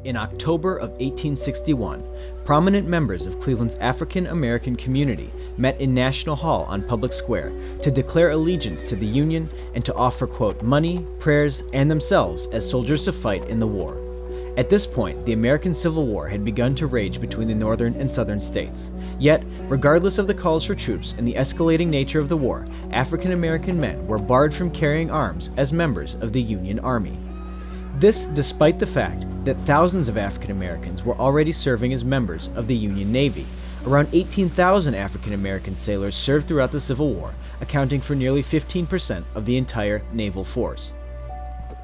In October of 1861, prominent members of Cleveland's African American community met in National Hall on Public Square to declare allegiance to the Union and to offer, quote, money, prayers, and themselves as soldiers to fight in the war. At this point, the American Civil War had begun to rage between the northern and southern states. Yet, regardless of the calls for troops and the escalating nature of the war, African American men were barred from carrying arms as members of the Union Army. This despite the fact that thousands of African Americans were already serving as members of the Union Navy. Around 18,000 African American sailors served throughout the Civil War, accounting for nearly 15% of the entire naval force.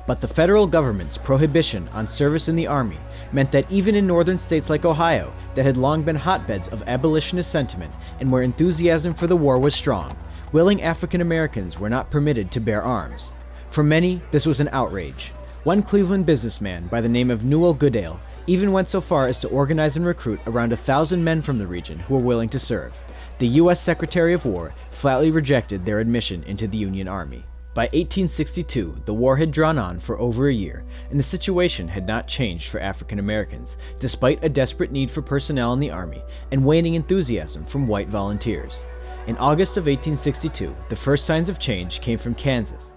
But the federal government's prohibition on service in the Army meant that even in northern states like Ohio, that had long been hotbeds of abolitionist sentiment and where enthusiasm for the war was strong, willing African Americans were not permitted to bear arms. For many, this was an outrage. One Cleveland businessman by the name of Newell Goodale even went so far as to organize and recruit around 1,000 men from the region who were willing to serve. The U.S. Secretary of War flatly rejected their admission into the Union Army. By 1862, the war had drawn on for over a year, and the situation had not changed for African Americans, despite a desperate need for personnel in the Army and waning enthusiasm from white volunteers. In August of 1862, the first signs of change came from Kansas.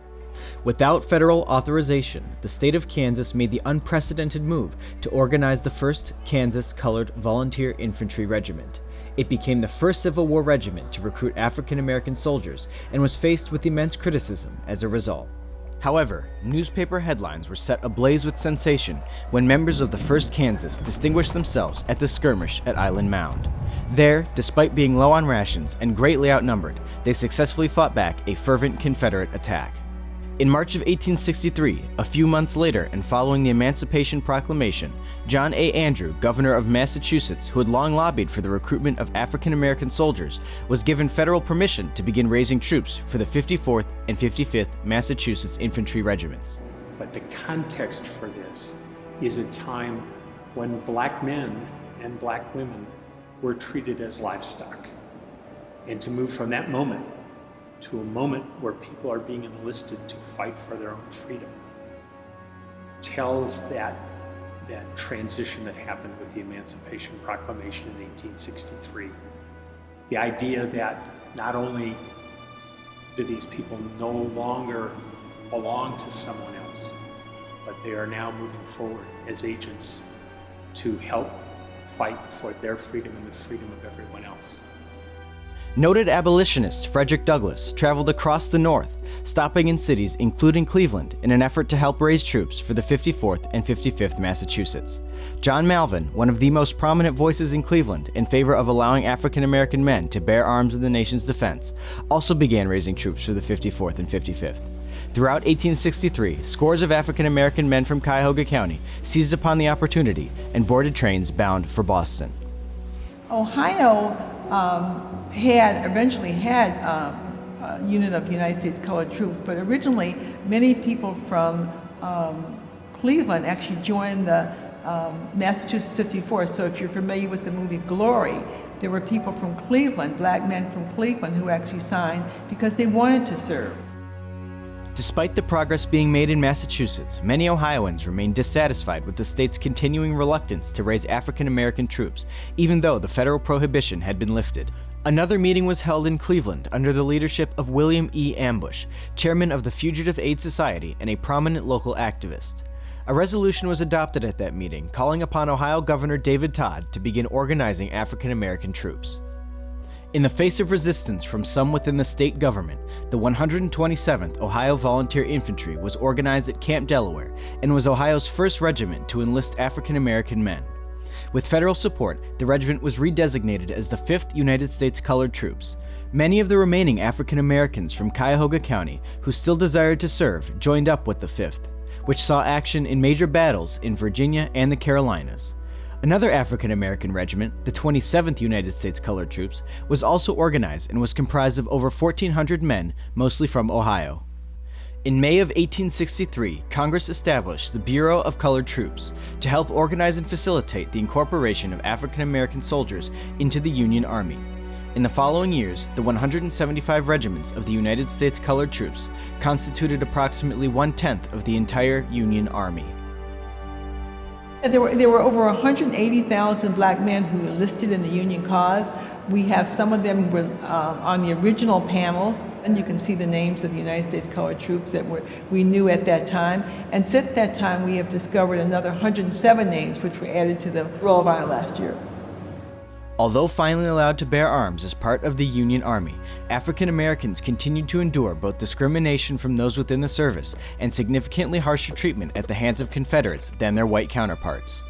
Without federal authorization, the state of Kansas made the unprecedented move to organize the 1st Kansas Colored Volunteer Infantry Regiment. It became the first Civil War regiment to recruit African American soldiers and was faced with immense criticism as a result. However, newspaper headlines were set ablaze with sensation when members of the 1st Kansas distinguished themselves at the skirmish at Island Mound. There, despite being low on rations and greatly outnumbered, they successfully fought back a fervent Confederate attack. In March of 1863, a few months later and following the Emancipation Proclamation, John A. Andrew, governor of Massachusetts, who had long lobbied for the recruitment of African American soldiers, was given federal permission to begin raising troops for the 54th and 55th Massachusetts Infantry Regiments. But the context for this is a time when black men and black women were treated as livestock. And to move from that moment to a moment where people are being enlisted to fight for their own freedom tells that transition that happened with the Emancipation Proclamation in 1863. The idea that not only do these people no longer belong to someone else, but they are now moving forward as agents to help fight for their freedom and the freedom of everyone else. Noted abolitionist Frederick Douglass traveled across the North, stopping in cities including Cleveland in an effort to help raise troops for the 54th and 55th Massachusetts. John Malvin, one of the most prominent voices in Cleveland in favor of allowing African American men to bear arms in the nation's defense, also began raising troops for the 54th and 55th. Throughout 1863, scores of African American men from Cuyahoga County seized upon the opportunity and boarded trains bound for Boston. Ohio eventually had a unit of United States Colored Troops, but originally many people from Cleveland actually joined the Massachusetts 54. So if you're familiar with the movie Glory, there were people from Cleveland, black men from Cleveland, who actually signed because they wanted to serve. Despite the progress being made in Massachusetts, many Ohioans remained dissatisfied with the state's continuing reluctance to raise African American troops, even though the federal prohibition had been lifted. Another meeting was held in Cleveland under the leadership of William E. Ambush, chairman of the Fugitive Aid Society and a prominent local activist. A resolution was adopted at that meeting calling upon Ohio Governor David Todd to begin organizing African American troops. In the face of resistance from some within the state government, the 127th Ohio Volunteer Infantry was organized at Camp Delaware and was Ohio's first regiment to enlist African American men. With federal support, the regiment was redesignated as the 5th United States Colored Troops. Many of the remaining African Americans from Cuyahoga County who still desired to serve joined up with the 5th, which saw action in major battles in Virginia and the Carolinas. Another African American regiment, the 27th United States Colored Troops, was also organized and was comprised of over 1,400 men, mostly from Ohio. In May of 1863, Congress established the Bureau of Colored Troops to help organize and facilitate the incorporation of African American soldiers into the Union Army. In the following years, the 175 regiments of the United States Colored Troops constituted approximately 1/10 of the entire Union Army. And there were over 180,000 black men who enlisted in the Union cause. We have some of them were on the original panels, and you can see the names of the United States colored troops that we knew at that time. And since that time, we have discovered another 107 names, which were added to the Roll of Honor last year. Although finally allowed to bear arms as part of the Union Army, African Americans continued to endure both discrimination from those within the service and significantly harsher treatment at the hands of Confederates than their white counterparts.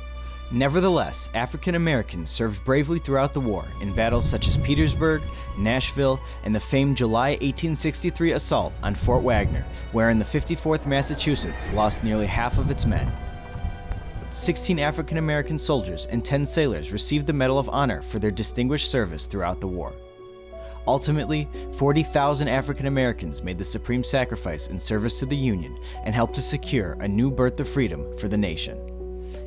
Nevertheless, African Americans served bravely throughout the war in battles such as Petersburg, Nashville, and the famed July 1863 assault on Fort Wagner, wherein the 54th Massachusetts lost nearly half of its men. 16 African American soldiers and 10 sailors received the Medal of Honor for their distinguished service throughout the war. Ultimately, 40,000 African Americans made the supreme sacrifice in service to the Union and helped to secure a new birth of freedom for the nation.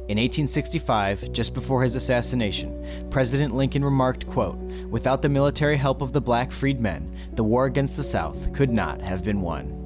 In 1865, just before his assassination, President Lincoln remarked, quote, "Without the military help of the black freedmen, the war against the South could not have been won."